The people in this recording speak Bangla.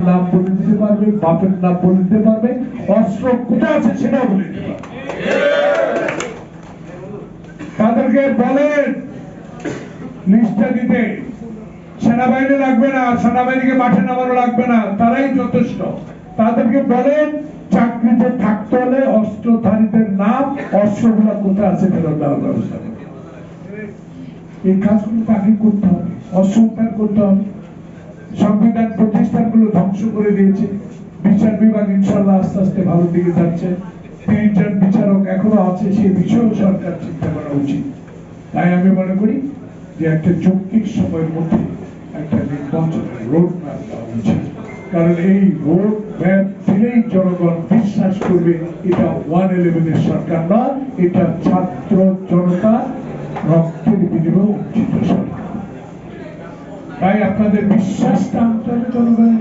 নাম বলে দিতে পারবে, বাপের নাম বলে দিতে পারবে, অস্ত্র কোথায় আছে সেটা বলে দিতে পারবে। তাদেরকে বলেন লিস্টটা দিতে, সেনাবাহিনী লাগবে না, সেনাবাহিনীকে মাঠে নামানো লাগবে না, তারাই যথেষ্ট। তাদেরকে বলেন চাকরিতে থাকতে হলে অস্ত্রধারীদের নাম, অস্ত্রগুলা কোথায় আছে ফেরত দেওয়ার ব্যবস্থা করবে। এই কাজগুলো তাকে করতে হবে, অস্ত্র উদ্ধার করতে হবে। সংবিধান প্রতিষ্ঠানগুলো ধ্বংস করে দিয়েছে। বিচার বিভাগ ইনশাল্লাহ আস্তে আস্তে ভালো দিকে যাচ্ছে। ৩ জন বিচারক এখনো আছে, সেই বিষয়েও সরকার চিন্তা করা উচিত। তাই আমি মনে করি যে একটা যৌক্তিক সময়ের মধ্যে একটা নির্বাচনের রোড ম্যাপ দেওয়া উচিত। কারণ এই রোড ম্যাপ দিলেই জনগণ বিশ্বাস করবে এটা 111 সরকার না, এটা ছাত্র জনতা রক্তের বিনিময়ে অর্জিত সরকার। তাই আপনাদের বিশ্বাসটা আনতে হবে জনগণের।